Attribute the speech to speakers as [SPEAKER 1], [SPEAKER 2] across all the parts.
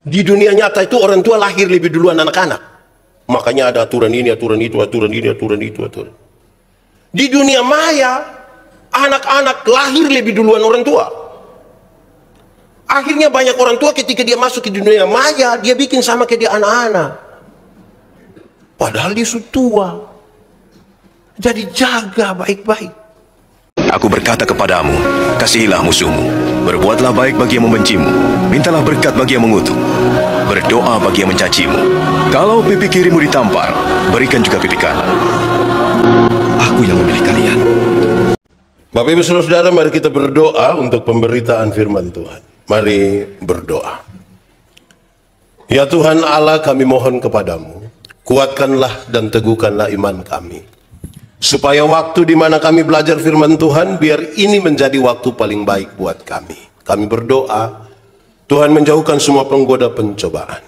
[SPEAKER 1] Di dunia nyata itu orang tua lahir lebih duluan anak-anak. Makanya ada aturan ini, aturan itu, aturan ini, aturan itu, aturan. Di dunia maya, anak-anak lahir lebih duluan orang tua. Akhirnya banyak orang tua ketika dia masuk ke dunia maya, dia bikin sama kayak dia anak-anak. Padahal dia sudah tua. Jadi jaga baik-baik.
[SPEAKER 2] Aku berkata kepadamu, kasihilah musuhmu, berbuatlah baik bagi yang membencimu, mintalah berkat bagi yang mengutuk, berdoa bagi yang mencacimu. Kalau pipi kirimu ditampar, berikan juga pipi kanan. Aku yang memilih kalian.
[SPEAKER 1] Bapak Ibu Saudara-saudara, mari kita berdoa untuk pemberitaan firman Tuhan. Mari berdoa. Ya Tuhan Allah, kami mohon kepadamu, kuatkanlah dan teguhkanlah iman kami. Supaya waktu di mana kami belajar firman Tuhan, biar ini menjadi waktu paling baik buat kami. Kami berdoa, Tuhan menjauhkan semua penggoda pencobaan.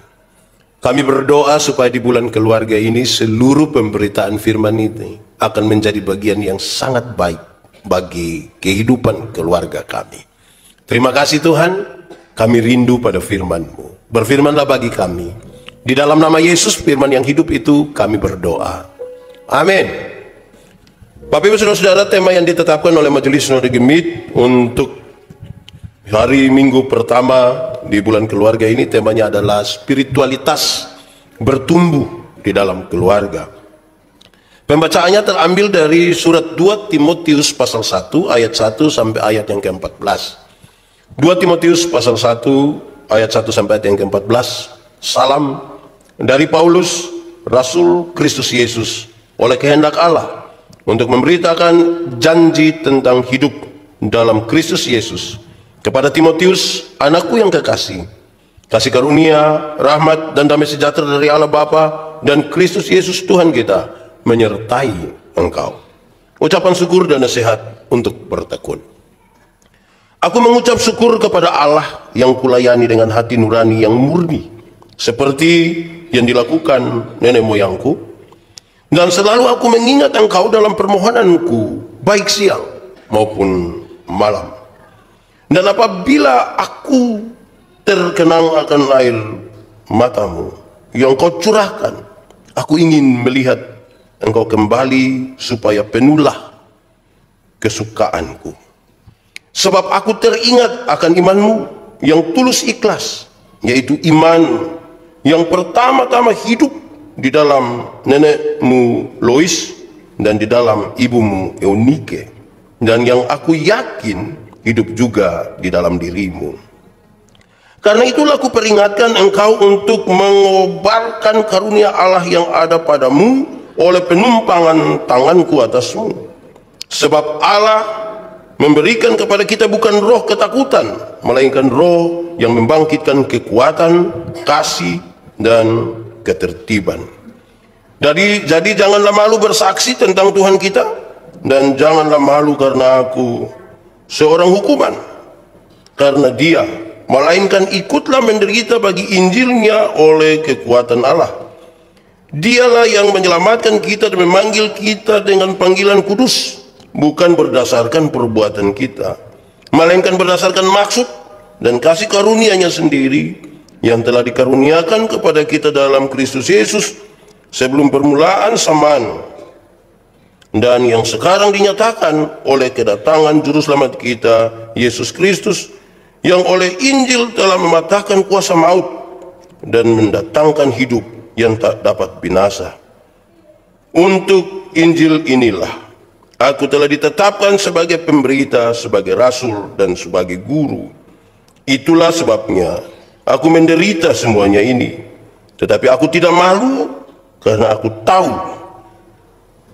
[SPEAKER 1] Kami berdoa supaya di bulan keluarga ini, seluruh pemberitaan firman ini akan menjadi bagian yang sangat baik bagi kehidupan keluarga kami. Terima kasih Tuhan, kami rindu pada firman-Mu. Berfirmanlah bagi kami. Di dalam nama Yesus, firman yang hidup itu, kami berdoa. Amin. Bapak Ibu Saudara-saudara, tema yang ditetapkan oleh Majelis Sinode Gemit untuk hari Minggu pertama di bulan keluarga ini, temanya adalah spiritualitas bertumbuh di dalam keluarga. Pembacaannya terambil dari surat 2 Timotius pasal 1 ayat 1 sampai ayat yang ke-14. 2 Timotius pasal 1 ayat 1 sampai ayat yang ke-14. Salam dari Paulus, Rasul Kristus Yesus, oleh kehendak Allah, untuk memberitakan janji tentang hidup dalam Kristus Yesus kepada Timotius, anakku yang kekasih. Kasih karunia, rahmat dan damai sejahtera dari Allah Bapa dan Kristus Yesus Tuhan kita menyertai engkau. Ucapan syukur dan nasihat untuk bertekun. Aku mengucap syukur kepada Allah yang kulayani dengan hati nurani yang murni, seperti yang dilakukan nenek moyangku. Dan selalu aku mengingat engkau dalam permohonanku, baik siang maupun malam. Dan apabila aku terkenang akan air matamu yang kau curahkan, aku ingin melihat engkau kembali supaya penuhlah kesukaanku. Sebab aku teringat akan imanmu yang tulus ikhlas, yaitu iman yang pertama-tama hidup di dalam nenekmu Lois dan di dalam ibumu Eunike, dan yang aku yakin hidup juga di dalam dirimu. Karena itulah aku peringatkan engkau untuk mengobarkan karunia Allah yang ada padamu oleh penumpangan tanganku atasmu. Sebab Allah memberikan kepada kita bukan roh ketakutan, melainkan roh yang membangkitkan kekuatan, kasih, dan ketertiban. Jadi janganlah malu bersaksi tentang Tuhan kita, dan janganlah malu karena aku seorang hukuman karena dia, melainkan ikutlah menderita bagi Injilnya oleh kekuatan Allah. Dialah yang menyelamatkan kita dan memanggil kita dengan panggilan kudus, bukan berdasarkan perbuatan kita, melainkan berdasarkan maksud dan kasih karunia-Nya sendiri yang telah dikaruniakan kepada kita dalam Kristus Yesus sebelum permulaan zaman, dan yang sekarang dinyatakan oleh kedatangan Juru Selamat kita, Yesus Kristus, yang oleh Injil telah mematahkan kuasa maut dan mendatangkan hidup yang tak dapat binasa. Untuk Injil inilah aku telah ditetapkan sebagai pemberita, sebagai rasul, dan sebagai guru. Itulah sebabnya aku menderita semuanya ini, tetapi aku tidak malu, karena aku tahu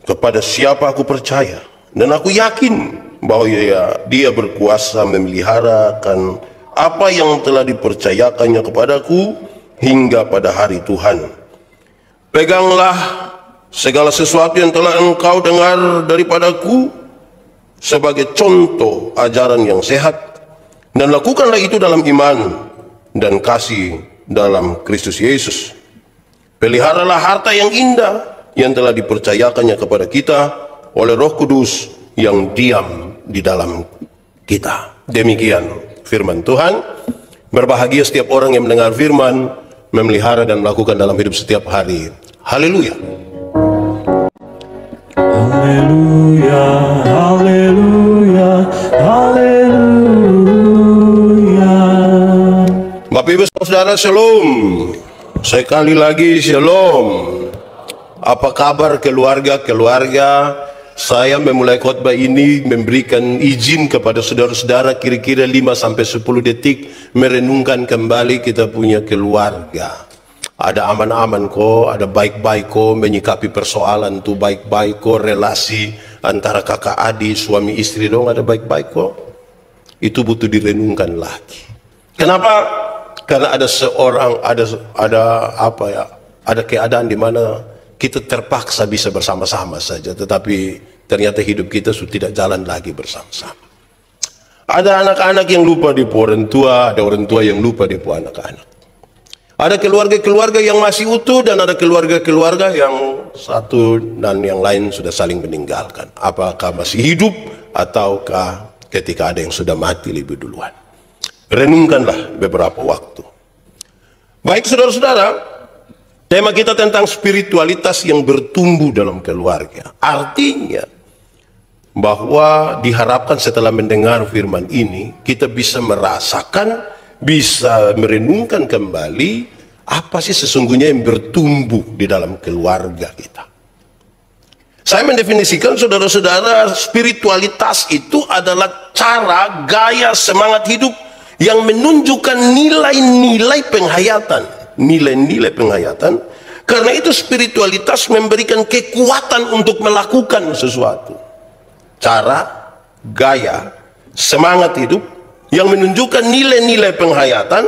[SPEAKER 1] kepada siapa aku percaya, dan aku yakin bahwa dia berkuasa memeliharakan apa yang telah dipercayakannya kepadaku hingga pada hari Tuhan. Peganglah segala sesuatu yang telah engkau dengar daripadaku sebagai contoh ajaran yang sehat, dan lakukanlah itu dalam iman dan kasih dalam Kristus Yesus. Peliharalah harta yang indah yang telah dipercayakannya kepada kita oleh Roh Kudus yang diam di dalam kita. Demikian firman Tuhan. Berbahagia setiap orang yang mendengar firman, memelihara dan melakukan dalam hidup setiap hari. Haleluya.
[SPEAKER 3] Haleluya, haleluya, haleluya.
[SPEAKER 1] Bapak Ibu Saudara, shalom. Sekali lagi shalom. Apa kabar keluarga-keluarga? Saya memulai khotbah ini memberikan izin kepada saudara-saudara kira-kira 5-10 detik merenungkan kembali kita punya keluarga. Ada aman-aman kok, ada baik-baik kok, menyikapi persoalan tuh baik-baik kok, relasi antara kakak adik, suami istri dong ada baik-baik kok. Itu butuh direnungkan lagi. Kenapa? Karena ada seorang, ada keadaan di mana kita terpaksa bisa bersama-sama saja, tetapi ternyata hidup kita sudah tidak jalan lagi bersama-sama. Ada anak-anak yang lupa dipu orang tua, ada orang tua yang lupa dipu anak-anak. Ada keluarga-keluarga yang masih utuh dan ada keluarga-keluarga yang satu dan yang lain sudah saling meninggalkan. Apakah masih hidup ataukah ketika ada yang sudah mati lebih duluan. Renungkanlah beberapa waktu. Baik saudara-saudara, tema kita tentang spiritualitas yang bertumbuh dalam keluarga. Artinya bahwa diharapkan setelah mendengar firman ini kita bisa merasakan, bisa merenungkan kembali apa sih sesungguhnya yang bertumbuh di dalam keluarga kita. Saya mendefinisikan saudara-saudara, spiritualitas itu adalah cara, gaya, semangat hidup yang menunjukkan nilai-nilai penghayatan. Nilai-nilai penghayatan. Karena itu spiritualitas memberikan kekuatan untuk melakukan sesuatu. Cara, gaya, semangat hidup yang menunjukkan nilai-nilai penghayatan.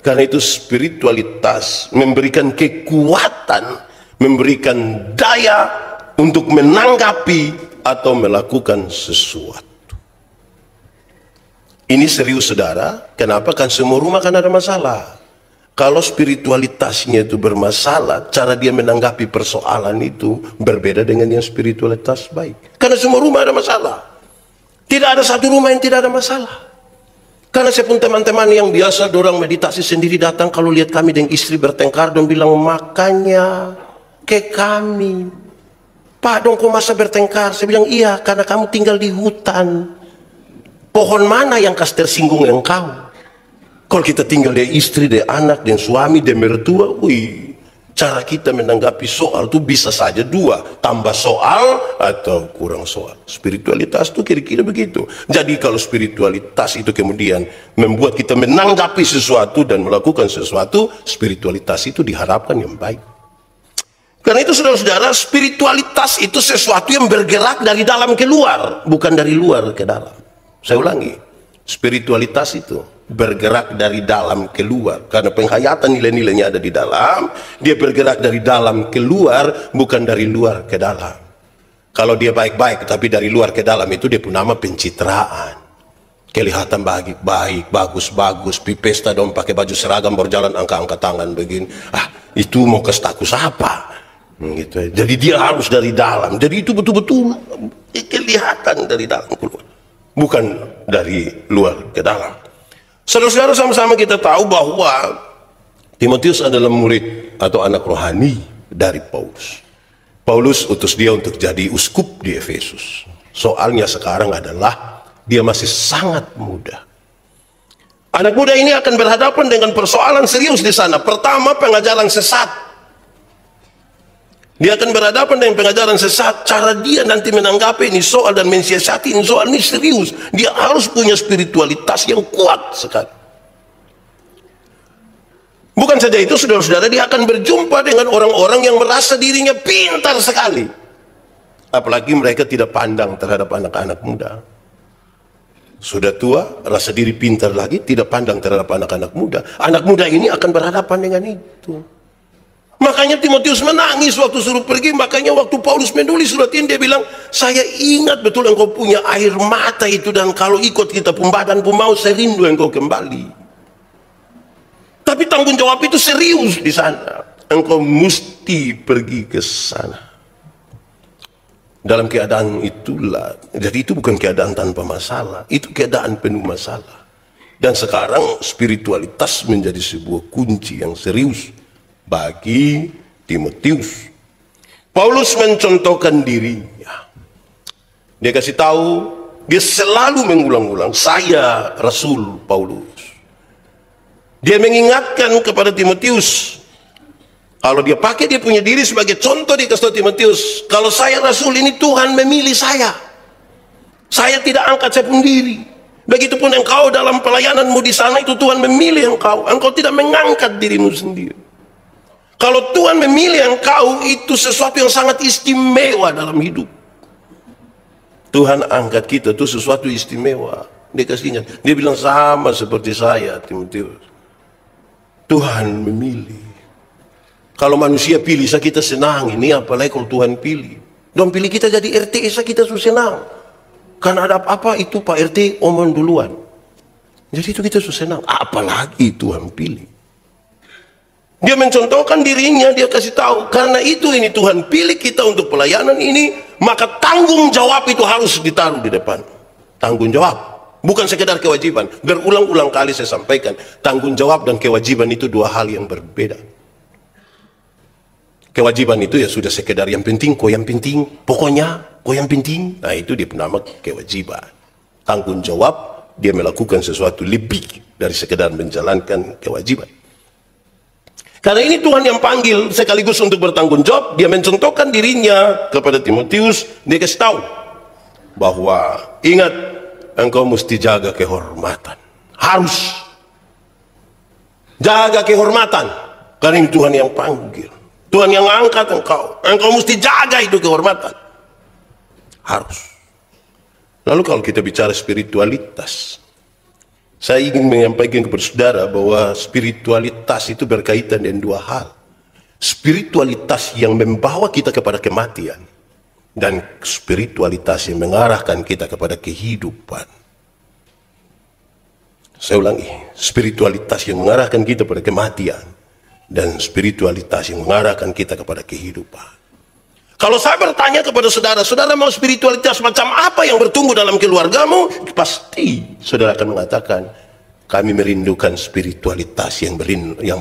[SPEAKER 1] Karena itu spiritualitas memberikan kekuatan, memberikan daya untuk menanggapi atau melakukan sesuatu. Ini serius saudara. Kenapa? Kan semua rumah kan ada masalah. Kalau spiritualitasnya itu bermasalah, cara dia menanggapi persoalan itu berbeda dengan yang spiritualitas baik. Karena semua rumah ada masalah. Tidak ada satu rumah yang tidak ada masalah. Karena saya pun teman-teman yang biasa dorang meditasi sendiri datang, kalau lihat kami dengan istri bertengkar, dong bilang, makanya ke kami, Pak dong kok masa bertengkar? Saya bilang, iya karena kamu tinggal di hutan. Pohon mana yang kas tersinggung engkau? Kalau kita tinggal dari istri, dari anak, dan suami, dan mertua, cara kita menanggapi soal itu bisa saja dua, tambah soal atau kurang soal. Spiritualitas itu kira-kira begitu. Jadi kalau spiritualitas itu kemudian membuat kita menanggapi sesuatu dan melakukan sesuatu, spiritualitas itu diharapkan yang baik. Karena itu saudara-saudara, spiritualitas itu sesuatu yang bergerak dari dalam ke luar, bukan dari luar ke dalam. Saya ulangi, spiritualitas itu bergerak dari dalam keluar, karena penghayatan nilai-nilainya ada di dalam. Dia bergerak dari dalam keluar, bukan dari luar ke dalam. Kalau dia baik-baik tapi dari luar ke dalam, itu dia pun nama pencitraan. Kelihatan baik-baik, bagus-bagus, pi pesta dong pakai baju seragam, berjalan angkat-angkat tangan begini. Itu mau ke status apa? Gitu. Jadi dia harus dari dalam. Jadi itu betul-betul kelihatan dari dalam keluar, bukan dari luar ke dalam. Saudara-saudara, sama-sama kita tahu bahwa Timotius adalah murid atau anak rohani dari Paulus. Paulus utus dia untuk jadi uskup di Efesus. Soalnya sekarang adalah dia masih sangat muda. Anak muda ini akan berhadapan dengan persoalan serius di sana. Pertama, pengajaran sesat. Dia akan berhadapan dengan pengajaran sesat. Cara dia nanti menanggapi ini soal dan mensiasati ini soal ini serius. Dia harus punya spiritualitas yang kuat sekali. Bukan saja itu, saudara-saudara, dia akan berjumpa dengan orang-orang yang merasa dirinya pintar sekali. Apalagi mereka tidak pandang terhadap anak-anak muda. Sudah tua, rasa diri pintar lagi, tidak pandang terhadap anak-anak muda. Anak muda ini akan berhadapan dengan itu. Makanya Timotius menangis waktu suruh pergi. Makanya waktu Paulus menulis surat ini, dia bilang, saya ingat betul engkau punya air mata itu, dan kalau ikut kita pun badan pun mau, saya rindu engkau kembali. Tapi tanggung jawab itu serius di sana. Engkau mesti pergi ke sana. Dalam keadaan itulah, jadi itu bukan keadaan tanpa masalah, itu keadaan penuh masalah. Dan sekarang spiritualitas menjadi sebuah kunci yang serius bagi Timotius. Paulus mencontohkan dirinya. Dia kasih tahu, dia selalu mengulang-ulang, saya Rasul Paulus. Dia mengingatkan kepada Timotius, kalau dia pakai dia punya diri sebagai contoh, dia kasih tahu Timotius, kalau saya Rasul ini Tuhan memilih saya. Saya tidak angkat saya sendiri. Begitupun engkau dalam pelayananmu di sana itu Tuhan memilih engkau. Engkau tidak mengangkat dirimu sendiri. Kalau Tuhan memilih engkau, itu sesuatu yang sangat istimewa dalam hidup. Tuhan angkat kita itu sesuatu istimewa. Dia kasih ingat. Dia bilang sama seperti saya, Timotius. Tuhan memilih. Kalau manusia pilih, kita senang. Ini apalagi kalau Tuhan pilih. Dong pilih kita jadi RT, kita susah senang. Karena ada apa-apa itu Pak RT omong duluan. Jadi itu kita susah senang. Apalagi Tuhan pilih. Dia mencontohkan dirinya, dia kasih tahu. Karena itu ini Tuhan pilih kita untuk pelayanan ini, maka tanggung jawab itu harus ditaruh di depan. Tanggung jawab. Bukan sekedar kewajiban. Berulang-ulang kali saya sampaikan, tanggung jawab dan kewajiban itu dua hal yang berbeda. Kewajiban itu ya sudah sekedar yang penting, kok yang penting, pokoknya, kok yang penting. Nah itu dia nama kewajiban. Tanggung jawab, dia melakukan sesuatu lebih dari sekedar menjalankan kewajiban. Karena ini Tuhan yang panggil sekaligus untuk bertanggung jawab. Dia mencontohkan dirinya kepada Timotius. Dia kasih tahu bahwa ingat, engkau mesti jaga kehormatan. Harus jaga kehormatan. Karena ini Tuhan yang panggil. Tuhan yang angkat engkau. Engkau mesti jaga itu kehormatan. Harus. Lalu kalau kita bicara spiritualitas, saya ingin menyampaikan kepada saudara bahwa spiritualitas itu berkaitan dengan dua hal. Spiritualitas yang membawa kita kepada kematian, dan spiritualitas yang mengarahkan kita kepada kehidupan. Saya ulangi, spiritualitas yang mengarahkan kita pada kematian, dan spiritualitas yang mengarahkan kita kepada kehidupan. Kalau saya bertanya kepada saudara, saudara mau spiritualitas macam apa yang bertumbuh dalam keluargamu? Pasti saudara akan mengatakan, kami merindukan spiritualitas yang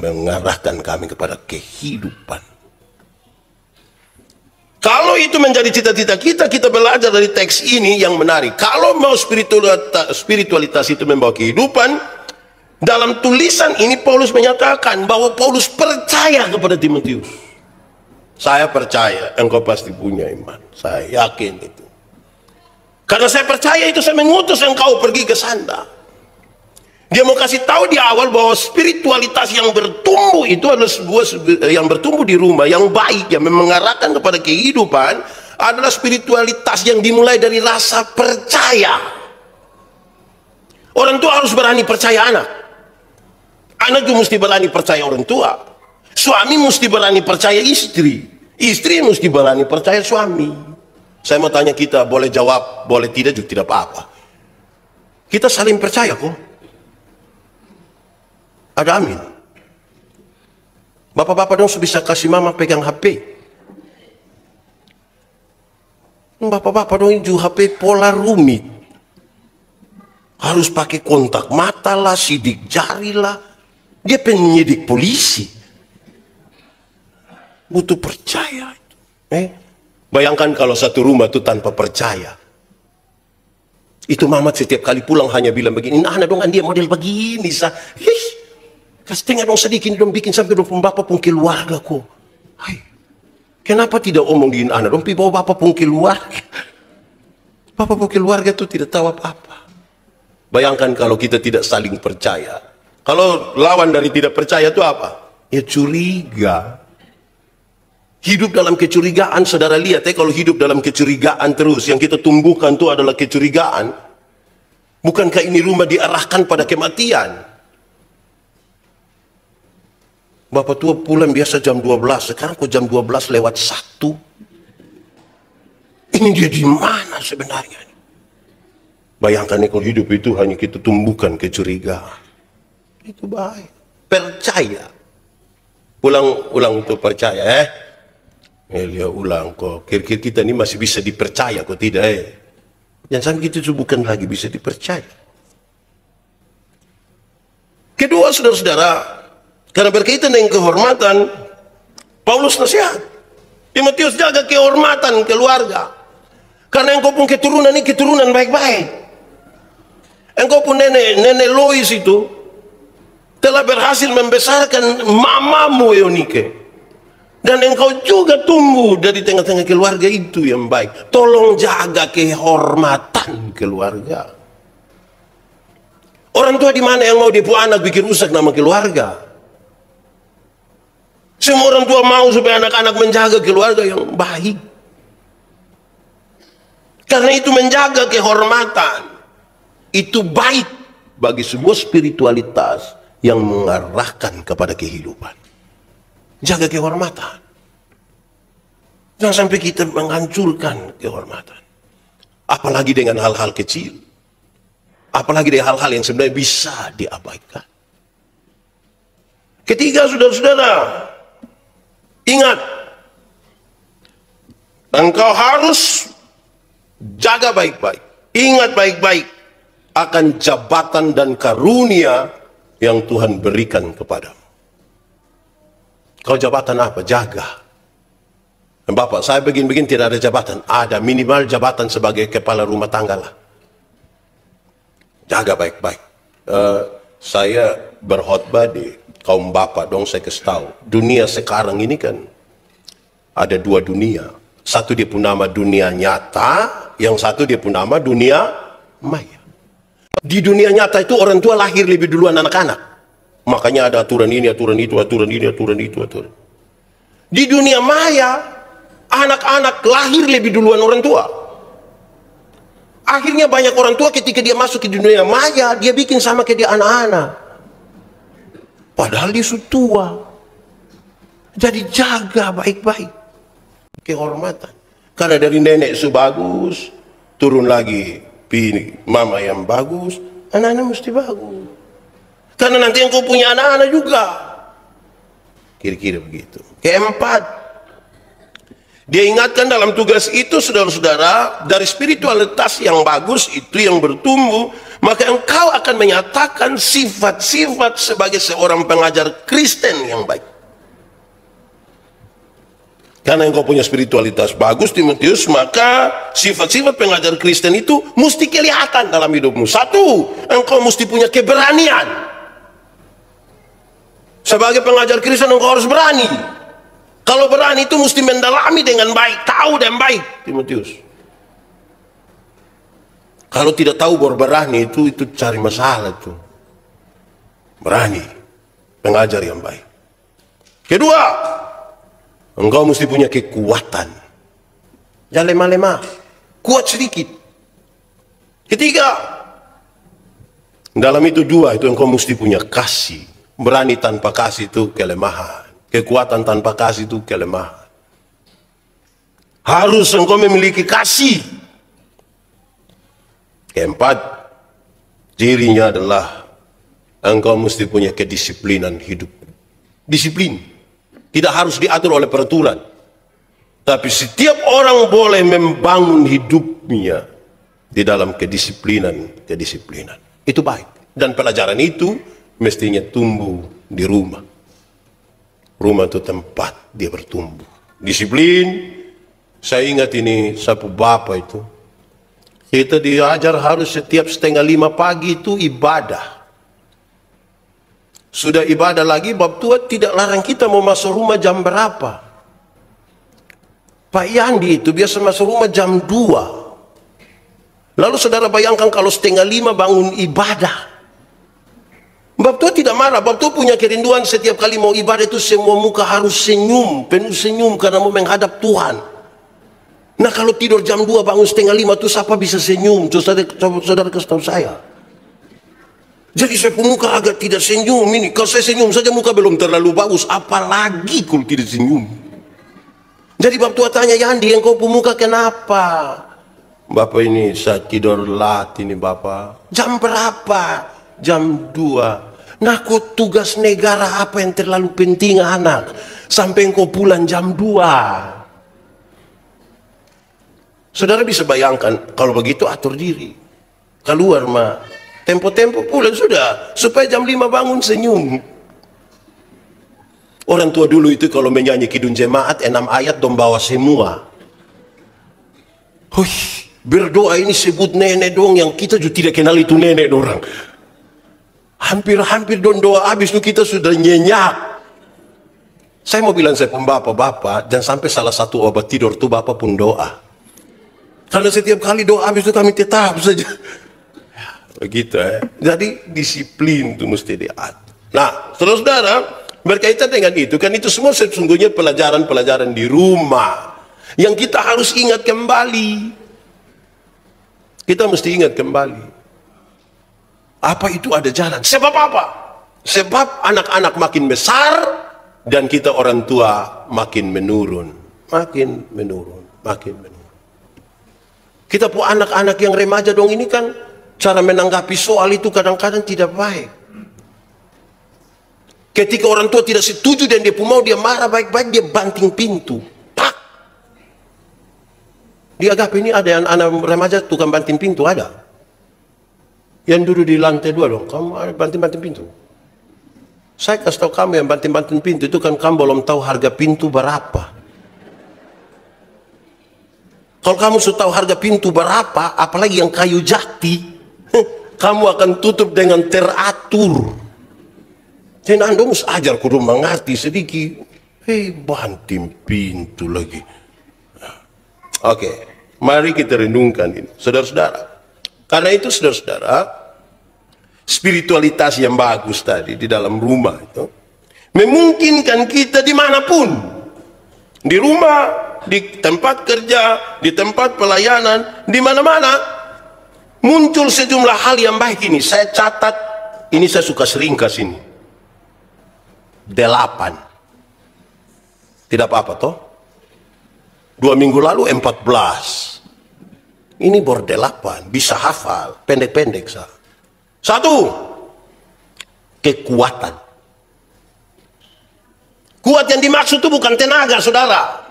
[SPEAKER 1] mengarahkan kami kepada kehidupan. Kalau itu menjadi cita-cita kita, kita belajar dari teks ini yang menarik. Kalau mau spiritualitas itu membawa kehidupan, dalam tulisan ini Paulus menyatakan bahwa Paulus percaya kepada Timotius. Saya percaya engkau pasti punya iman. Saya yakin itu. Karena saya percaya itu, saya mengutus engkau pergi ke sana. Dia mau kasih tahu di awal bahwa spiritualitas yang bertumbuh itu adalah sebuah yang bertumbuh di rumah yang baik, yang mengarahkan kepada kehidupan, adalah spiritualitas yang dimulai dari rasa percaya. Orang tua harus berani percaya anak. Anak juga mesti berani percaya orang tua. Suami mesti berani percaya istri. Istri mesti berani percaya suami. Saya mau tanya kita, boleh jawab, boleh tidak juga tidak apa-apa. Kita saling percaya kok. Ada amin. Bapak-bapak dong bisa kasih mama pegang HP. Bapak-bapak dong juga HP pola rumit. Harus pakai kontak mata lah, sidik jari lah. Dia penyidik polisi. Butuh percaya. Bayangkan kalau satu rumah itu tanpa percaya. Itu mama setiap kali pulang hanya bilang begini, nah dong dia model begini. Kasih dong sedikit dong bikin sampai dong bapak pun keluarga kok. Kenapa tidak omong di anak dong bawa bapak pun keluarga. Bapak pun keluarga itu tidak tahu apa-apa. Bayangkan kalau kita tidak saling percaya. Kalau lawan dari tidak percaya itu apa? Ya curiga. Hidup dalam kecurigaan, saudara lihat kalau hidup dalam kecurigaan terus, yang kita tumbuhkan itu adalah kecurigaan. Bukankah ini rumah diarahkan pada kematian? Bapak tua pulang biasa jam 12, sekarang kok jam 12 lewat 1. Ini dia di mana sebenarnya? Bayangkan kalau hidup itu hanya kita tumbuhkan kecurigaan. Itu baik. Percaya. Ulang untuk percaya. Dia ulang kok. Kira-kira kita ini masih bisa dipercaya kok tidak. Jangan sampai kita itu bukan lagi bisa dipercaya. Kedua, saudara-saudara, karena berkaitan dengan kehormatan, Paulus nasihat Timotius, jaga kehormatan keluarga. Karena engkau pun keturunan ini keturunan baik-baik. Engkau pun nenek Lois itu telah berhasil membesarkan mamamu Eunike. Dan engkau juga tumbuh dari tengah-tengah keluarga itu yang baik. Tolong jaga kehormatan keluarga. Orang tua di mana yang mau dipu anak bikin rusak nama keluarga? Semua orang tua mau supaya anak-anak menjaga keluarga yang baik. Karena itu menjaga kehormatan itu baik bagi sebuah spiritualitas yang mengarahkan kepada kehidupan. Jaga kehormatan. Jangan sampai kita menghancurkan kehormatan. Apalagi dengan hal-hal kecil. Apalagi dengan hal-hal yang sebenarnya bisa diabaikan. Ketiga, saudara-saudara, ingat, engkau harus jaga baik-baik. Ingat baik-baik akan jabatan dan karunia yang Tuhan berikan kepadamu. Kau jabatan apa? Jaga. Bapak, saya begini-begini tidak ada jabatan. Ada, minimal jabatan sebagai kepala rumah tangga lah. Jaga baik-baik. Saya berkhotbah di kaum bapak dong, saya kasih tahu. Dunia sekarang ini kan ada dua dunia. Satu dia pun nama dunia nyata, yang satu dia pun nama dunia maya. Di dunia nyata itu orang tua lahir lebih duluan anak-anak. Makanya ada aturan ini, aturan itu, aturan ini, aturan itu, aturan. Di dunia maya, anak-anak lahir lebih duluan orang tua. Akhirnya banyak orang tua ketika dia masuk ke dunia maya, dia bikin sama kayak dia anak-anak. Padahal dia sudah tua. Jadi jaga baik-baik kehormatan. Karena dari nenek sebagus, turun lagi mama yang bagus, anak-anak mesti bagus. Karena nanti engkau punya anak-anak juga. Kira-kira begitu. Keempat, dia ingatkan dalam tugas itu, saudara-saudara, dari spiritualitas yang bagus itu yang bertumbuh, maka engkau akan menyatakan sifat-sifat sebagai seorang pengajar Kristen yang baik. Karena engkau punya spiritualitas bagus, Timotius, maka sifat-sifat pengajar Kristen itu mesti kelihatan dalam hidupmu. Satu, engkau mesti punya keberanian. Sebagai pengajar Kristen engkau harus berani. Kalau berani itu mesti mendalami dengan baik, tahu dan baik, Timotius. Kalau tidak tahu baru berani itu cari masalah itu. Berani, pengajar yang baik. Kedua, engkau mesti punya kekuatan. Jangan lemah-lemah, kuat sedikit. Ketiga, dalam itu dua itu engkau mesti punya kasih. Berani tanpa kasih itu kelemahan. Kekuatan tanpa kasih itu kelemahan. Harus engkau memiliki kasih. Keempat, cirinya adalah engkau mesti punya kedisiplinan hidup. Disiplin. Tidak harus diatur oleh peraturan. Tapi setiap orang boleh membangun hidupnya di dalam kedisiplinan. Itu baik. Dan pelajaran itu mestinya tumbuh di rumah. Rumah itu tempat dia bertumbuh. Disiplin. Saya ingat ini sapu bapak itu. Kita diajar harus setiap 4:30 pagi itu ibadah. Sudah ibadah lagi, bab tua tidak larang kita mau masuk rumah jam berapa. Pak Yandi itu biasa masuk rumah jam 2. Lalu saudara bayangkan kalau 4:30 bangun ibadah. Bab tua tidak marah, bab tua punya kerinduan setiap kali mau ibadah itu semua muka harus senyum, penuh senyum karena mau menghadap Tuhan. Nah kalau tidur jam 2 bangun 4:30 itu siapa bisa senyum? Saudara kasih tahu saya. Jadi saya pun muka agak tidak senyum ini. Kalau saya senyum saja muka belum terlalu bagus, apalagi kalau tidak senyum. Jadi bab tua tanya, Yandi engkau pun muka kenapa? Bapak ini saya tidur lat ini bapak. Jam berapa? Jam 2. Nah kok tugas negara apa yang terlalu penting anak sampai engkau pulang jam 2. Saudara bisa bayangkan kalau begitu atur diri. Keluar Tempo-tempo pulang sudah, supaya jam 5 bangun senyum. Orang tua dulu itu kalau menyanyi kidung jemaat 6 ayat dong bawa semua. Hui, berdoa ini sebut nenek dong, yang kita juga tidak kenal itu nenek orang. Hampir-hampir dong doa habis itu kita sudah nyenyak. Saya mau bilang saya pun bapak-bapak, jangan sampai salah satu obat tidur tuh bapak pun doa. Karena setiap kali doa habis itu kami tetap saja. Begitu ya. Jadi disiplin itu mesti diatur. Nah, saudara-saudara, berkaitan dengan itu, kan itu semua sesungguhnya pelajaran-pelajaran di rumah yang kita harus ingat kembali. Kita mesti ingat kembali. Apa itu ada jalan? Sebab apa? Sebab anak-anak makin besar dan kita orang tua makin menurun. Makin menurun, makin menurun. Kita pun anak-anak yang remaja dong ini kan cara menanggapi soal itu kadang-kadang tidak baik. Ketika orang tua tidak setuju dan dia pun mau, dia marah baik-baik, dia banting pintu. Pak! Di Agape ini ada yang anak remaja tukang banting pintu, ada. Yang duduk di lantai 2 dong, kamu banting-banting pintu. Saya kasih tahu kamu yang banting-banting pintu itu kan kamu belum tahu harga pintu berapa. Kalau kamu sudah tahu harga pintu berapa, apalagi yang kayu jati, kamu akan tutup dengan teratur. Jangan dong ajar kudu mengerti sedikit. Banting pintu lagi. Oke, mari kita renungkan ini, saudara-saudara. Karena itu saudara-saudara, spiritualitas yang bagus tadi di dalam rumah itu memungkinkan kita dimanapun, di rumah, di tempat kerja, di tempat pelayanan, di mana-mana muncul sejumlah hal yang baik ini. Saya catat, ini saya suka seringkas ini. 8. Tidak apa-apa toh. 2 minggu lalu 14. Ini baru 8, bisa hafal, pendek-pendek sah. 1. Kekuatan. Kuat yang dimaksud itu bukan tenaga, saudara.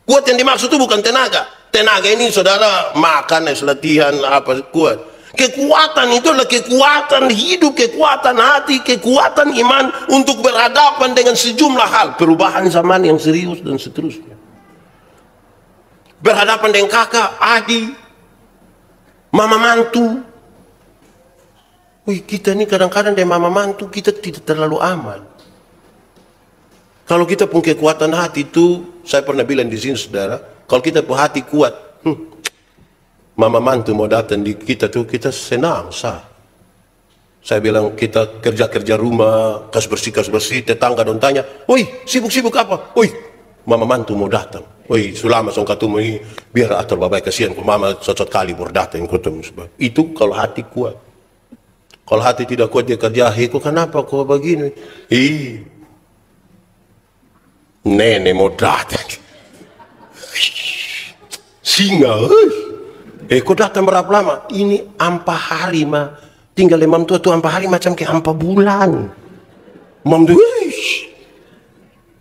[SPEAKER 1] Kuat yang dimaksud itu bukan tenaga. Tenaga ini saudara makan, latihan, apa kuat. Kekuatan itu adalah kekuatan hidup, kekuatan hati, kekuatan iman untuk berhadapan dengan sejumlah hal. Perubahan zaman yang serius dan seterusnya. Berhadapan dengan kakak, adik, mama mantu. Wih, kita ini kadang-kadang dengan mama mantu kita tidak terlalu aman. Kalau kita punya kekuatan hati itu, saya pernah bilang di sini saudara, kalau kita punya hati kuat, mama mantu mau datang di kita tuh kita senang sah. Saya bilang kita kerja rumah, kas bersih, tetangga dong tanya, "Woi, sibuk apa?" "Woi, mama mantu mau datang." "Woi, sulama song ketemu ini biar atur babai kasihan ku mama cocok kali baru datang ketemu." Itu kalau hati kuat. Kalau hati tidak kuat dia kerja, kok kenapa kok begini?" Nenek mau datang. Singa. Kok datang berapa lama? Ini ampa hari mah. Tinggal imam tua tuh ampa hari macam kayak ampa bulan. Mam tuh,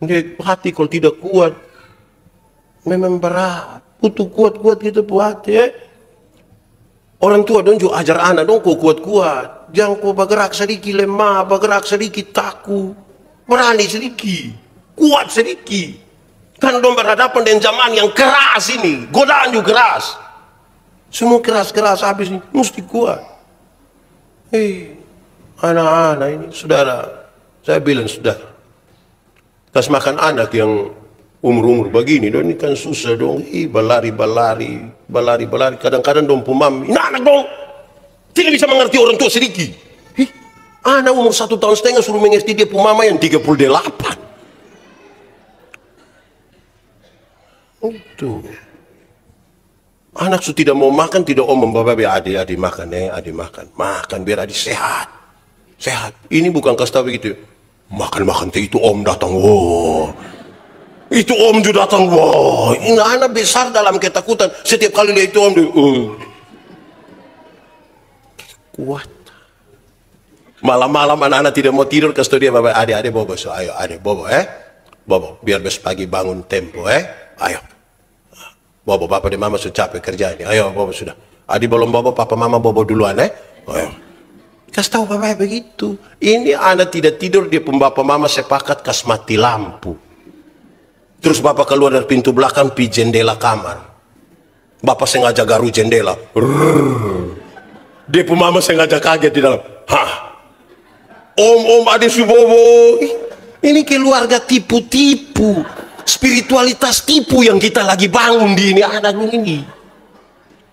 [SPEAKER 1] ini hati kalau tidak kuat, memang berat. Butuh kuat-kuat gitu buat ya. Orang tua dong juga ajar anak dong kok kuat-kuat. Jangan kok bergerak sedikit lemah, bergerak sedikit takut. Berani sedikit, kuat sedikit. Kan dong berhadapan dengan zaman yang keras ini, godaan juga keras. Semua keras-keras habis ini, mesti kuat. Anak-anak ini, saudara, saya bilang saudara, kasih makan anak yang umur-umur begini, dong ini kan susah dong, balari, kadang-kadang dong pumam, ini anak dong, tidak bisa mengerti orang tua sedikit. Anak umur 1,5 tahun suruh mengerti dia pumama yang 38. Itu. Anak su tidak mau makan, tidak membawa adik makan, adik makan biar adik sehat. Ini bukan kasih tahu begitu. Makan itu om datang, wow. Itu om juga datang, wow. Ini anak besar dalam ketakutan. Setiap kali lihat itu om dia, kuat. Malam-malam anak-anak tidak mau tidur, kasih tahu dia, bapak adik bobo, so ayo adik bobo, bobo, biar besok pagi bangun tempo, ayo. Bobo, papa dan mama sudah capek kerja ini. Ayo, bobo sudah. Adik belum bobo, papa mama bobo duluan, Oh, kasih tahu bapak begitu. Ini anak tidak tidur, dia pun bapak mama sepakat kas mati lampu. Terus bapak keluar dari pintu belakang, pi jendela kamar. Bapak sengaja garu jendela. Dia pun mama sengaja kaget di dalam. Hah? Om ada subobo. Ini keluarga tipu-tipu. Spiritualitas tipu yang kita lagi bangun di ini anak ini.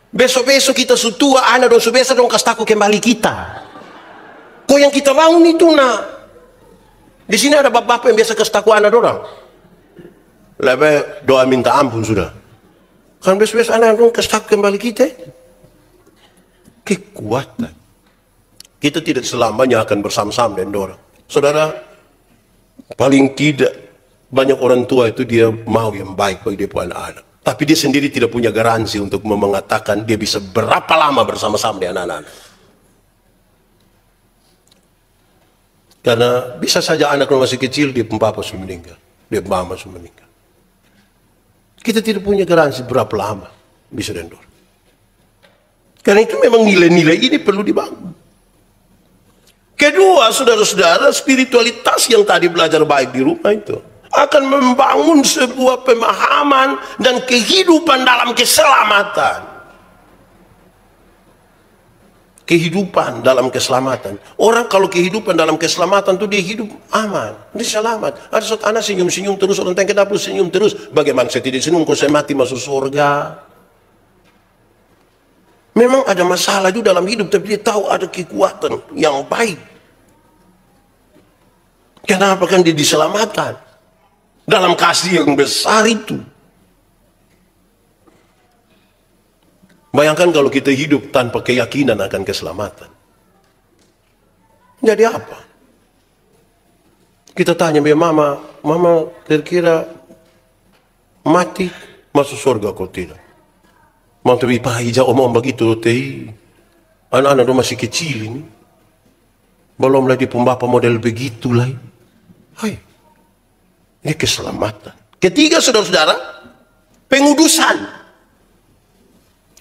[SPEAKER 1] Besok-besok kita sutua anak dong subesa dong kas taku kembali kita. Kok yang kita bangun itu nak? Di sini ada bapak-bapak yang biasa kas taku anak orang. Lebih doa minta ampun sudah. Kan besok-besok anak dong kas taku kembali kita. Kekuatan. Kita tidak selamanya akan bersama-sama dengan orang. Saudara, paling tidak banyak orang tua itu dia mau yang baik bagi dia punya anak. Tapi dia sendiri tidak punya garansi untuk mengatakan dia bisa berapa lama bersama-sama dengan anak-anak. Karena bisa saja anak masih kecil, dia papa sudah meninggal. Dia mama sudah meninggal. Kita tidak punya garansi berapa lama bisa dengan orang. Karena itu memang nilai-nilai ini perlu dibangun. Kedua, saudara-saudara, spiritualitas yang tadi belajar baik di rumah itu akan membangun sebuah pemahaman dan kehidupan dalam keselamatan. Kehidupan dalam keselamatan. Orang kalau kehidupan dalam keselamatan itu dia hidup aman, dia selamat. Ada suatu anak senyum-senyum terus, orang tanya kenapa senyum terus? Bagaimana saya tidak senyum, kalau saya mati masuk surga? Memang ada masalah juga dalam hidup, tapi dia tahu ada kekuatan yang baik. Kenapa kan dia diselamatkan? Dalam kasih yang besar itu. Bayangkan kalau kita hidup tanpa keyakinan akan keselamatan. Jadi apa? Kita tanya, mama kira-kira mati masuk surga kau tidak? Mau tapi hijau omong begitu teh. Anak-anak masih kecil ini. Belum lagi pembapa model begitu lah. Hai. Ini keselamatan. Ketiga, saudara-saudara, pengudusan.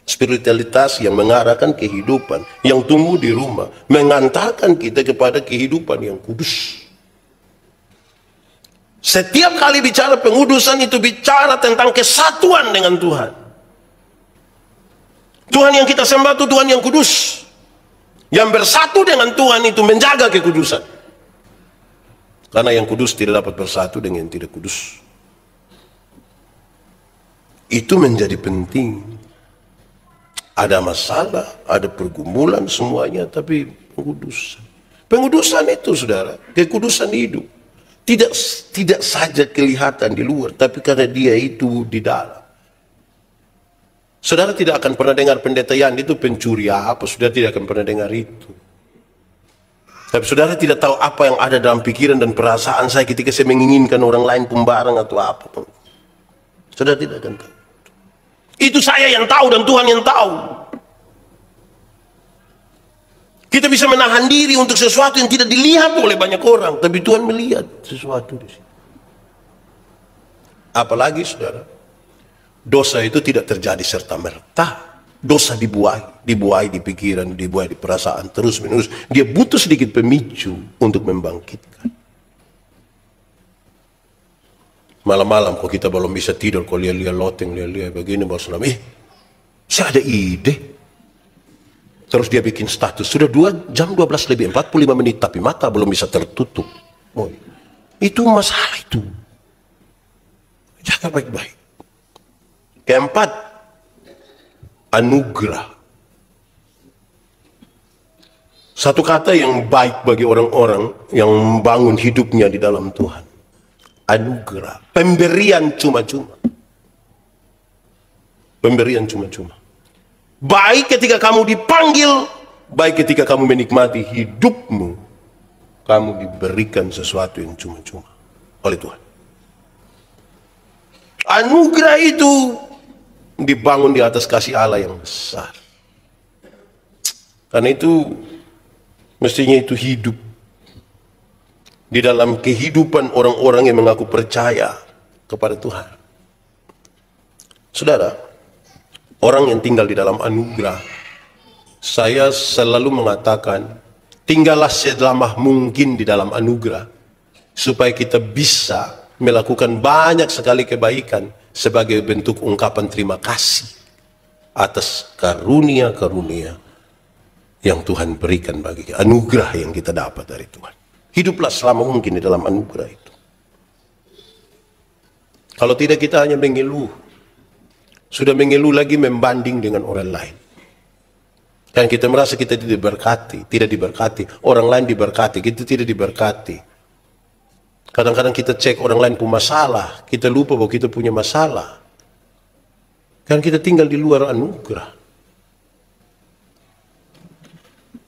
[SPEAKER 1] Spiritualitas yang mengarahkan kehidupan yang tumbuh di rumah, mengantarkan kita kepada kehidupan yang kudus. Setiap kali bicara pengudusan itu bicara tentang kesatuan dengan Tuhan. Tuhan yang kita sembah itu Tuhan yang kudus. Yang bersatu dengan Tuhan itu menjaga kekudusan. Karena yang kudus tidak dapat bersatu dengan yang tidak kudus. Itu menjadi penting. Ada masalah, ada pergumulan semuanya, tapi pengudusan. Pengudusan itu, saudara, kekudusan hidup. Tidak saja kelihatan di luar, tapi karena dia itu di dalam. Saudara tidak akan pernah dengar pendeta Yandi itu pencuri apa, saudara tidak akan pernah dengar itu. Tapi saudara tidak tahu apa yang ada dalam pikiran dan perasaan saya ketika saya menginginkan orang lain pembarang atau apa. Saudara tidak akan tahu. Itu saya yang tahu dan Tuhan yang tahu. Kita bisa menahan diri untuk sesuatu yang tidak dilihat oleh banyak orang, tapi Tuhan melihat sesuatu di sini. Apalagi saudara, dosa itu tidak terjadi serta-merta. Dosa dibuai di pikiran, dibuai di perasaan, terus menerus. Dia butuh sedikit pemicu untuk membangkitkan. Malam-malam kok kita belum bisa tidur, kok lihat-lihat loteng, lihat-lihat begini, baru senam. Saya ada ide. Terus dia bikin status, sudah 2 jam 12 lebih 45 menit, tapi mata belum bisa tertutup. Oh, itu masalah itu. Jaga baik-baik. Keempat, anugerah. Satu kata yang baik bagi orang-orang yang membangun hidupnya di dalam Tuhan. Anugerah. Pemberian cuma-cuma. Pemberian cuma-cuma. Baik ketika kamu dipanggil, baik ketika kamu menikmati hidupmu, kamu diberikan sesuatu yang cuma-cuma oleh Tuhan. Anugerah itu dibangun di atas kasih Allah yang besar. Karena itu mestinya itu hidup di dalam kehidupan orang-orang yang mengaku percaya kepada Tuhan. Saudara, orang yang tinggal di dalam anugerah Saya selalu mengatakan, tinggallah selama mungkin di dalam anugerah, supaya kita bisa melakukan banyak sekali kebaikan sebagai bentuk ungkapan terima kasih atas karunia-karunia yang Tuhan berikan bagi kita, anugerah yang kita dapat dari Tuhan. Hiduplah selama mungkin di dalam anugerah itu. Kalau tidak, kita hanya mengeluh. Sudah mengeluh lagi membanding dengan orang lain. Dan kita merasa kita tidak diberkati. Orang lain diberkati, kita tidak diberkati. Kadang-kadang kita cek orang lain punya masalah, kita lupa bahwa kita punya masalah. Kan kita tinggal di luar anugerah.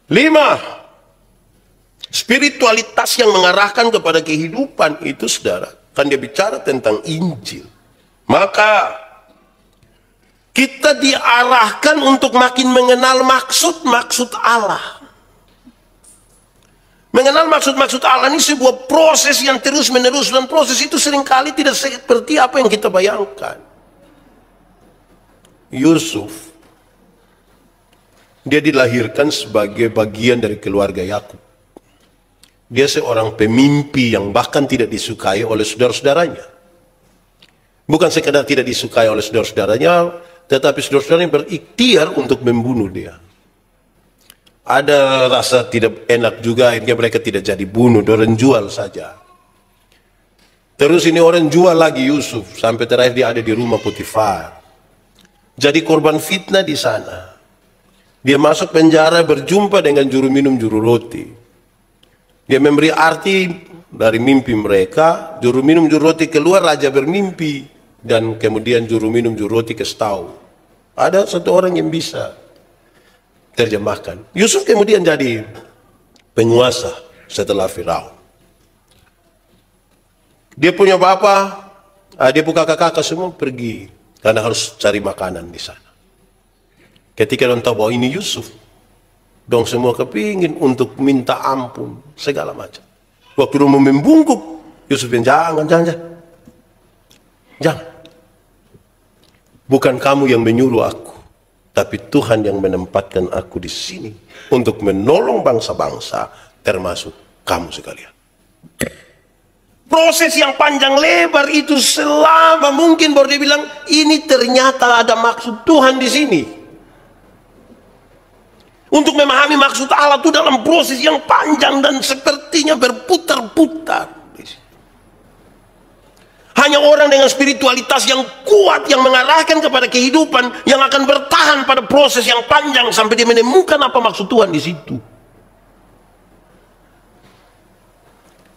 [SPEAKER 1] 5. Spiritualitas yang mengarahkan kepada kehidupan itu, saudara, kan dia bicara tentang Injil. Maka kita diarahkan untuk makin mengenal maksud-maksud Allah. Mengenal maksud-maksud Allah ini sebuah proses yang terus-menerus, dan proses itu seringkali tidak seperti apa yang kita bayangkan. Yusuf, dia dilahirkan sebagai bagian dari keluarga Yakub. Dia seorang pemimpi yang bahkan tidak disukai oleh saudara-saudaranya. Bukan sekadar tidak disukai oleh saudara-saudaranya, tetapi saudara-saudaranya berikhtiar untuk membunuh dia. Ada rasa tidak enak juga, akhirnya mereka tidak jadi bunuh, orang jual saja. Terus ini orang jual lagi Yusuf, sampai terakhir dia ada di rumah Potifar. Jadi korban fitnah di sana. Dia masuk penjara, berjumpa dengan juru minum juru roti. Dia memberi arti dari mimpi mereka. Juru minum juru roti keluar, raja bermimpi, dan kemudian juru minum juru roti kasih tahu. Ada satu orang yang bisa terjemahkan. Yusuf kemudian jadi penguasa setelah Firaun. Dia punya bapak, dia punya kakak-kakak semua pergi karena harus cari makanan di sana. Ketika orang tahu bahwa ini Yusuf, dong semua kepingin untuk minta ampun segala macam. Waktu dia mau membungkuk, Yusuf bilang, jangan. Bukan kamu yang menyuruh aku, tapi Tuhan yang menempatkan aku di sini untuk menolong bangsa-bangsa, termasuk kamu sekalian. Proses yang panjang lebar itu selama mungkin baru dia bilang, ini ternyata ada maksud Tuhan di sini. Untuk memahami maksud Allah itu dalam proses yang panjang dan sepertinya berputar-putar. Hanya orang dengan spiritualitas yang kuat, yang mengarahkan kepada kehidupan, yang akan bertahan pada proses yang panjang sampai dia menemukan apa maksud Tuhan di situ.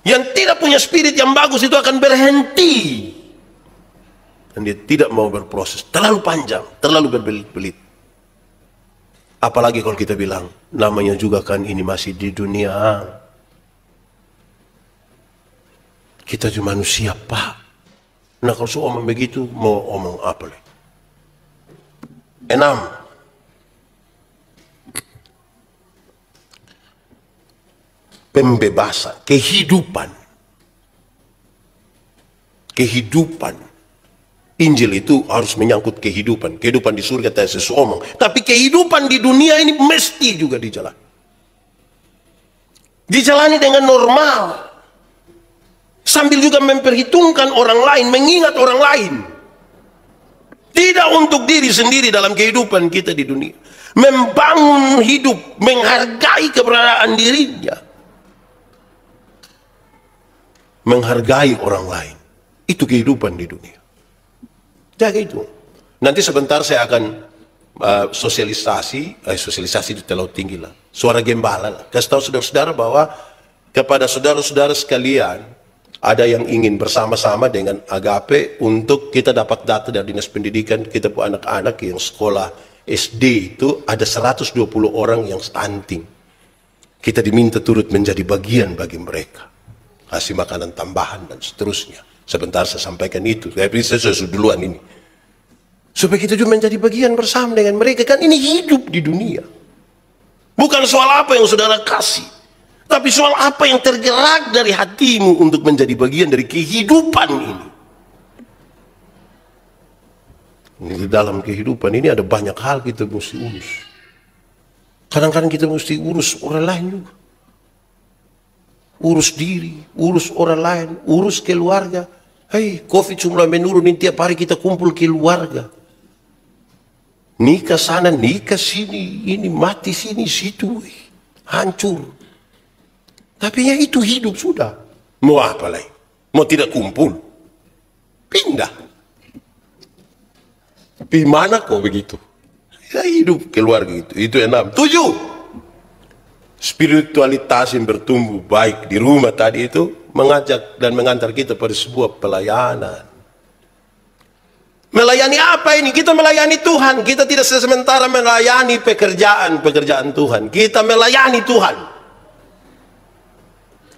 [SPEAKER 1] Yang tidak punya spirit yang bagus itu akan berhenti. Dan dia tidak mau berproses. Terlalu panjang, terlalu berbelit-belit. Apalagi kalau kita bilang, namanya juga kan ini masih di dunia. Kita cuma manusia, Pak. Nah kalau seorang begitu, mau omong apa lagi? 6. Pembebasan, kehidupan. Injil itu harus menyangkut kehidupan. Kehidupan di surga tidak seseorang. Tapi kehidupan di dunia ini mesti juga dijalani. Dijalani dengan normal. Sambil juga memperhitungkan orang lain, mengingat orang lain. Tidak untuk diri sendiri dalam kehidupan kita di dunia. Membangun hidup, menghargai keberadaan dirinya. Menghargai orang lain. Itu kehidupan di dunia. Jaga itu. Nanti sebentar saya akan sosialisasi itu terlalu tinggi lah. Suara gembala lah. Kasih tahu saudara-saudara bahwa kepada saudara-saudara sekalian, ada yang ingin bersama-sama dengan Agape untuk kita dapat data dari Dinas Pendidikan, kita punya anak-anak yang sekolah SD itu ada 120 orang yang stunting. Kita diminta turut menjadi bagian bagi mereka. Kasih makanan tambahan dan seterusnya. Sebentar saya sampaikan itu. Saya sudah duluan ini. Supaya kita juga menjadi bagian bersama dengan mereka. Kan ini hidup di dunia. Bukan soal apa yang saudara kasih. Tapi soal apa yang tergerak dari hatimu untuk menjadi bagian dari kehidupan ini. Di dalam kehidupan ini ada banyak hal kita mesti urus. Kadang-kadang kita mesti urus orang lain juga. Urus diri, urus orang lain, urus keluarga. Hei, COVID cuma menurun, ini tiap hari kita kumpul keluarga. Nikah sana, nikah sini, ini mati sini, situ, hancur. Tapi ya itu hidup sudah. Mau apa lagi? Mau tidak kumpul? Pindah. Tapi mana kok begitu? Ya hidup keluarga itu 6. 7. Spiritualitas yang bertumbuh baik di rumah tadi itu mengajak dan mengantar kita pada sebuah pelayanan. Melayani apa ini? Kita melayani Tuhan. Kita tidak sementara melayani pekerjaan Tuhan. Kita melayani Tuhan.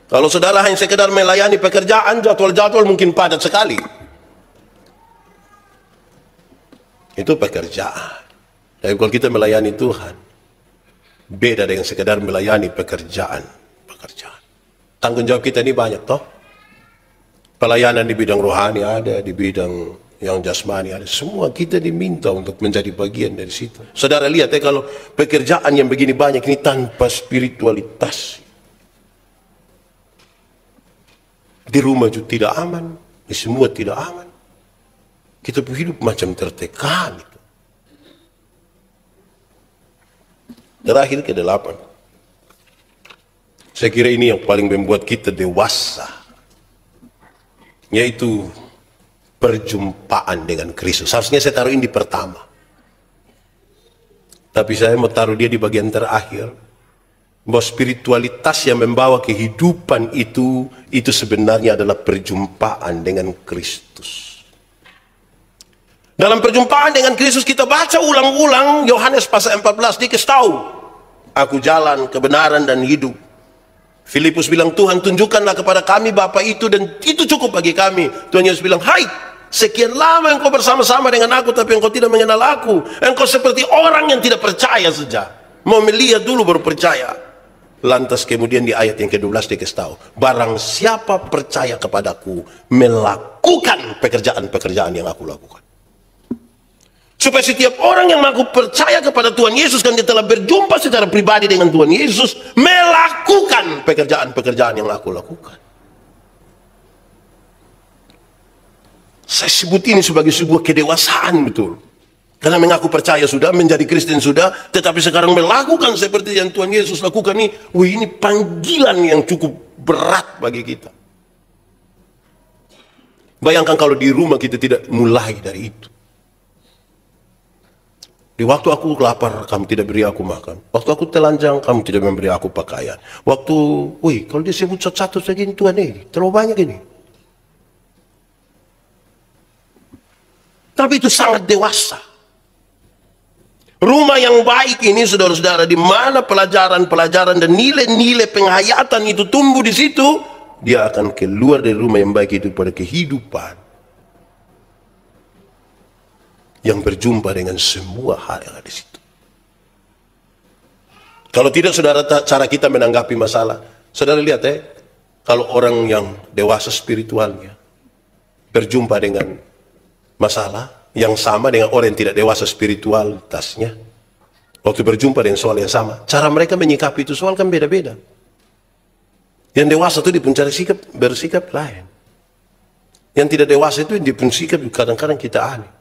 [SPEAKER 1] Kalau saudara hanya sekedar melayani pekerjaan, jadwal-jadwal mungkin padat sekali. Itu pekerjaan. Tapi kalau kita melayani Tuhan, beda dengan sekedar melayani pekerjaan. Tanggung jawab kita ini banyak toh. Pelayanan di bidang rohani ada, di bidang yang jasmani ada. Semua kita diminta untuk menjadi bagian dari situ. Saudara lihat ya, kalau pekerjaan yang begini banyak ini tanpa spiritualitas, di rumah juga tidak aman, di semua tidak aman. Kita hidup macam tertekan itu. Terakhir ke-8. Saya kira ini yang paling membuat kita dewasa, yaitu perjumpaan dengan Kristus. Harusnya saya taruh ini di pertama, tapi saya mau taruh dia di bagian terakhir. Bahwa spiritualitas yang membawa kehidupan itu sebenarnya adalah perjumpaan dengan Kristus. Dalam perjumpaan dengan Kristus kita baca ulang-ulang Yohanes pasal 14, dikasih tahu, aku jalan, kebenaran dan hidup. Filipus bilang, Tuhan tunjukkanlah kepada kami Bapa itu dan itu cukup bagi kami. Tuhan Yesus bilang, hai, sekian lama engkau bersama-sama dengan aku tapi engkau tidak mengenal aku. Engkau seperti orang yang tidak percaya saja. Mau melihat dulu baru percaya. Lantas kemudian di ayat yang ke-12 dikasih tahu, barang siapa percaya kepadaku melakukan pekerjaan-pekerjaan yang aku lakukan. Supaya setiap orang yang mengaku percaya kepada Tuhan Yesus dan dia telah berjumpa secara pribadi dengan Tuhan Yesus, melakukan pekerjaan-pekerjaan yang aku lakukan. Saya sebut ini sebagai sebuah kedewasaan betul. Karena mengaku percaya sudah, menjadi Kristen sudah, tetapi sekarang melakukan seperti yang Tuhan Yesus lakukan ini, ini panggilan yang cukup berat bagi kita. Bayangkan kalau di rumah kita tidak mulai dari itu. Di waktu aku lapar, kamu tidak beri aku makan. Waktu aku telanjang, kamu tidak memberi aku pakaian. Waktu, kalau disebut satu-satu segini Tuhan ini, terlalu banyak ini. Tapi itu sangat dewasa. Rumah yang baik ini, saudara-saudara, di mana pelajaran-pelajaran dan nilai-nilai penghayatan itu tumbuh di situ, dia akan keluar dari rumah yang baik itu pada kehidupan yang berjumpa dengan semua hal yang ada di situ. Kalau tidak, saudara, cara kita menanggapi masalah, saudara lihat kalau orang yang dewasa spiritualnya berjumpa dengan masalah yang sama dengan orang yang tidak dewasa spiritualitasnya, waktu berjumpa dengan soal yang sama, cara mereka menyikapi itu soal kan beda-beda. Yang dewasa itu dia pun cara bersikap lain. Yang tidak dewasa itu dia pun sikap kadang-kadang kita aneh.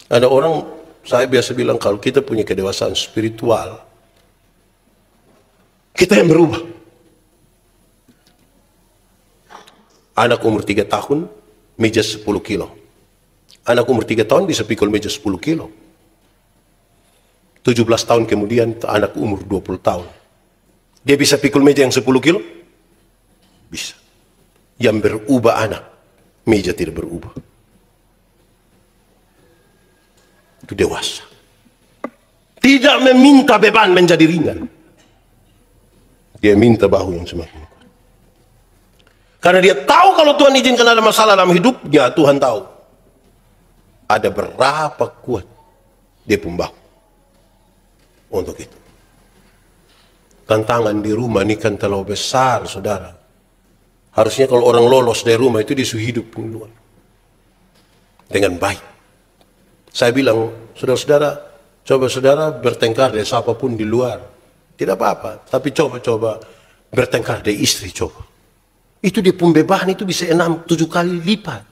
[SPEAKER 1] Ada orang, saya biasa bilang kalau kita punya kedewasaan spiritual, kita yang berubah. Anak umur 3 tahun, meja 10 kilo. Anak umur 3 tahun bisa pikul meja 10 kilo. 17 tahun kemudian, anak umur 20 tahun. Dia bisa pikul meja yang 10 kilo? Bisa. Yang berubah anak, meja tidak berubah. Itu dewasa. Tidak meminta beban menjadi ringan. Dia minta bahu yang semakin kuat. Karena dia tahu kalau Tuhan izinkan ada masalah dalam hidupnya, Tuhan tahu ada berapa kuat dia pun bahu untuk itu. Tantangan di rumah ini kan terlalu besar, saudara. Harusnya kalau orang lolos dari rumah itu disuruh hidup dengan baik. Saya bilang, saudara-saudara, Coba saudara bertengkar dengan siapapun di luar. Tidak apa-apa. Tapi coba bertengkar dengan istri, coba. Itu dia pembebahan itu bisa 6-7 kali lipat.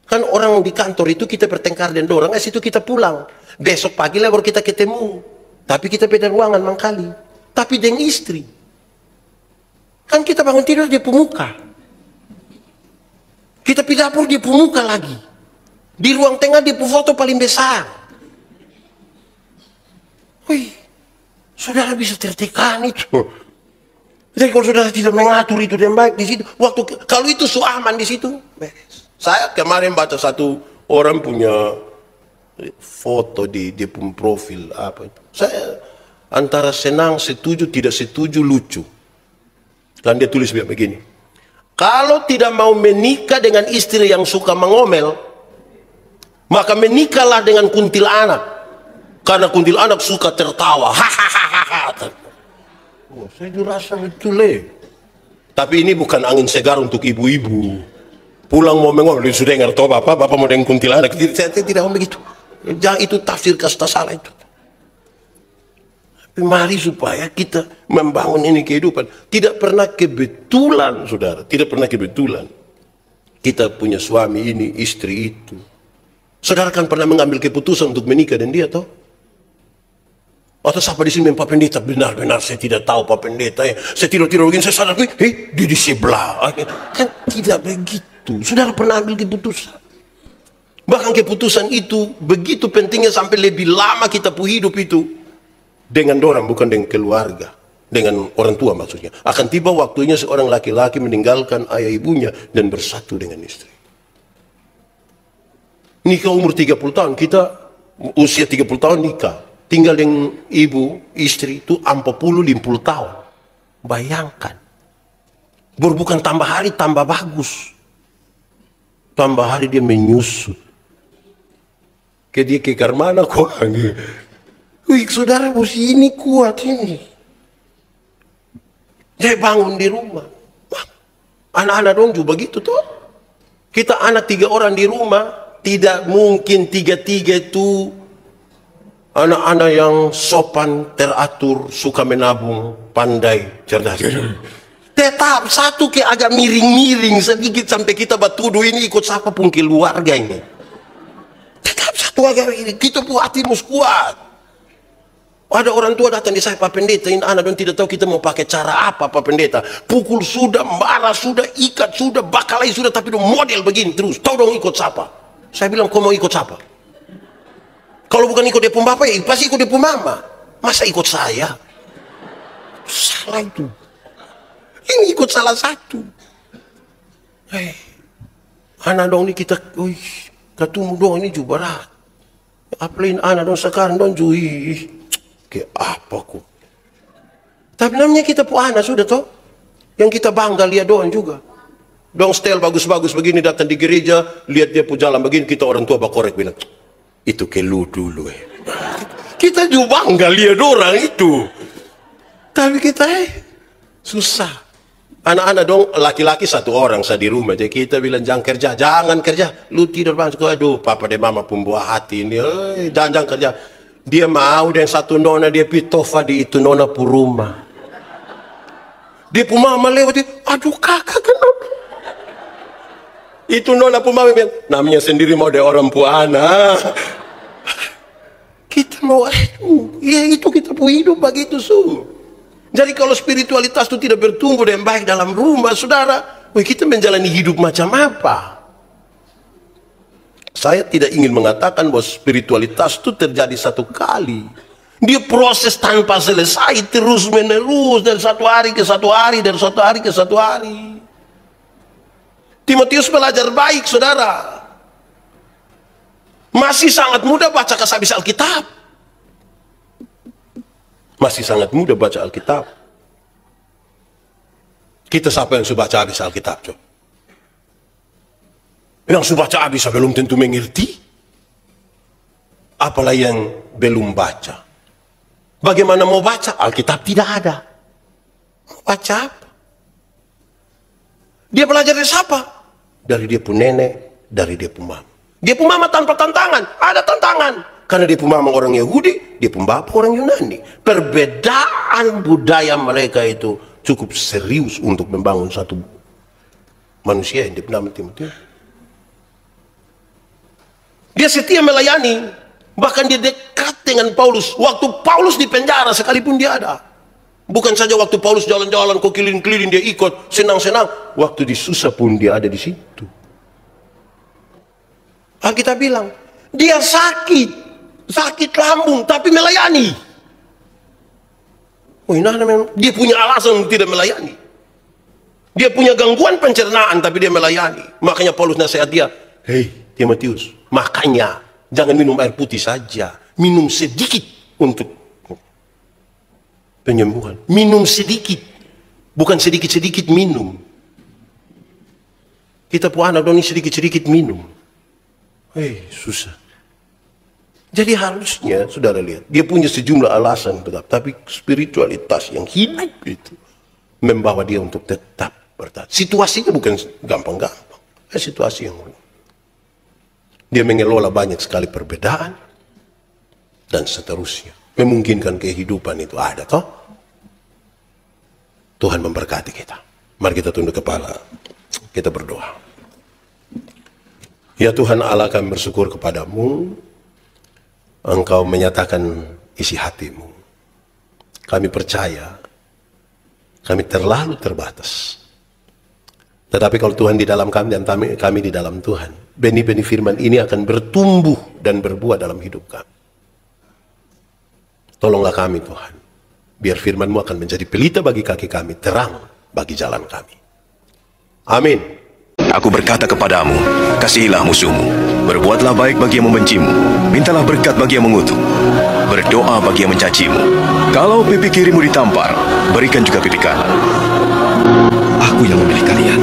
[SPEAKER 1] Kan orang di kantor itu kita bertengkar dengan orang, situ kita pulang. Besok pagi lah baru kita ketemu. Tapi kita beda ruangan mangkali. Tapi dengan istri. Kan kita bangun tidur dia pemuka. Kita pergi dapur dia pemuka lagi. Di ruang tengah dia foto paling besar. Wih, saudara bisa tertekan itu. Jadi kalau saudara tidak mengatur itu dengan baik di situ, kalau itu aman di situ, beres. Saya kemarin baca satu orang punya foto di dia punya profil apa itu. Saya antara senang, setuju, tidak setuju, lucu. Dan dia tulis begini. Kalau tidak mau menikah dengan istri yang suka mengomel, maka menikahlah dengan kuntilanak. Karena kuntilanak suka tertawa. Hahaha. Oh, saya juga rasa betul Tapi ini bukan angin segar untuk ibu-ibu. Pulang mau mengomel, sudah dengar toh bapak mau dengan kuntilanak. Saya tidak mau begitu. Jangan itu tafsir kasta salah itu. Tapi mari supaya kita membangun ini kehidupan. Tidak pernah kebetulan, saudara. Tidak pernah kebetulan. Kita punya suami ini, istri itu. Saudara kan pernah mengambil keputusan untuk menikah dengan dia, toh? Atau siapa di sini Pak Pendeta? Benar-benar saya tidak tahu Pak Pendeta. Saya tidur-tidur begini, saya sadar, dia di sebelah. Kan tidak begitu. Saudara pernah ambil keputusan. Bahkan keputusan itu begitu pentingnya sampai lebih lama kita hidup itu. Dengan orang, bukan dengan keluarga. Dengan orang tua maksudnya. Akan tiba waktunya seorang laki-laki meninggalkan ayah ibunya dan bersatu dengan istri. Nikah umur 30 tahun, kita usia 30 tahun nikah. Tinggal dengan ibu, istri itu 40-50 tahun. Bayangkan. Bukan tambah hari, tambah bagus. Tambah hari dia menyusut. Dia kekar mana kok? Wih, saudara mesti ini kuat ini. Dia bangun di rumah. Anak-anak dong juga begitu tuh. Kita anak 3 orang di rumah. Tidak mungkin 3-3 itu anak-anak yang sopan, teratur, suka menabung, pandai, cerdas. Tetap satu agak miring-miring sedikit sampai kita batuduh ini ikut siapapun keluarga ini. Tetap satu agak ini, kita pun hatimu kuat. Ada orang tua datang di saya, Pak Pendeta, ini anak dan tidak tahu kita mau pakai cara apa, Pak Pendeta. Pukul sudah, marah sudah, ikat sudah, bakalai sudah, tapi model begini terus. Tahu dong ikut siapa? Saya bilang, kau mau ikut siapa? Kalau bukan ikut dia pun bapak, ya pasti ikut dia pun mama. Masa ikut saya? Salah itu. Ini ikut salah satu. Anak dong ini kita, ketemu dong ini juga berat. Apalagi anak dong sekarang dong juga. Kayak apa kok? Tapi namanya kita pun anak sudah toh. Yang kita bangga lihat doang juga. Dong style bagus-bagus begini datang di gereja, lihat dia pun jalan begini, kita orang tua bakorek bilang, itu ke lu dulu Kita juga bangga lihat orang itu. Tapi kita susah. Anak-anak dong laki-laki 1 orang saya di rumah. Jadi kita bilang jangan kerja. Lu tidur bang, aduh papa dan mama pun buah hati ini. Jangan kerja. Dia mau dan satu nona dia pitofa di itu nona pu rumah. Dia pu mama lewat, aduh kakak kenapa? Itu nona pu mama bilang, namanya sendiri mau dia orang pu anak. Kita mau, ya itu kita pu hidup begitu Jadi kalau spiritualitas itu tidak bertumbuh dan baik dalam rumah, saudara, kita menjalani hidup macam apa? Saya tidak ingin mengatakan bahwa spiritualitas itu terjadi satu kali. Dia proses tanpa selesai, terus menerus dari satu hari ke satu hari, dari satu hari ke satu hari. Timotius belajar baik, saudara. Masih sangat muda baca habis Alkitab. Masih sangat muda baca Alkitab. Kita siapa yang sudah baca habis Alkitab, coba? Yang sudah baca habis belum tentu mengerti. Apalagi yang belum baca. Bagaimana mau baca? Alkitab tidak ada. Mau baca apa? Dia belajar dari siapa? Dari dia pun nenek, dari dia pun mama. Dia pun mama tanpa tantangan. Ada tantangan. Karena dia pun memang orang Yahudi, dia pun bapak orang Yunani. Perbedaan budaya mereka itu cukup serius untuk membangun satu manusia yang bernama Timotius. Dia setia melayani, bahkan dia dekat dengan Paulus. Waktu Paulus di penjara sekalipun dia ada. Bukan saja waktu Paulus jalan-jalan, kok keliling-keliling dia ikut, senang-senang. Waktu disusah pun dia ada di situ. Alkitab bilang, dia sakit lambung, tapi melayani. Oh, nah, dia punya alasan untuk tidak melayani. Dia punya gangguan pencernaan, tapi dia melayani. Makanya Paulus nasihat dia, hei Timotius, makanya jangan minum air putih saja, minum sedikit untuk penyembuhan. Minum sedikit, bukan sedikit-sedikit minum. Kita puan anak ini sedikit-sedikit minum. Susah. Jadi harusnya, saudara lihat, dia punya sejumlah alasan tetap, tapi spiritualitas yang hidup itu membawa dia untuk tetap bertahan. Situasinya bukan gampang-gampang, situasi yang dia mengelola banyak sekali perbedaan dan seterusnya. Memungkinkan kehidupan itu ada, toh? Tuhan memberkati kita. Mari kita tunduk kepala, kita berdoa. Ya Tuhan Allah, kami bersyukur kepadamu. Engkau menyatakan isi hatimu. Kami percaya, kami terlalu terbatas. Tetapi kalau Tuhan di dalam kami dan kami di dalam Tuhan, benih-benih firman ini akan bertumbuh dan berbuah dalam hidup kami. Tolonglah kami Tuhan, biar firman-Mu akan menjadi pelita bagi kaki kami, terang bagi jalan kami. Amin.
[SPEAKER 2] Aku berkata kepadamu, kasihilah musuhmu, berbuatlah baik bagi yang membencimu, mintalah berkat bagi yang mengutuk, berdoa bagi yang mencacimu. Kalau pipi kirimu ditampar, berikan juga pipi kanan.
[SPEAKER 4] Aku yang memilih kalian.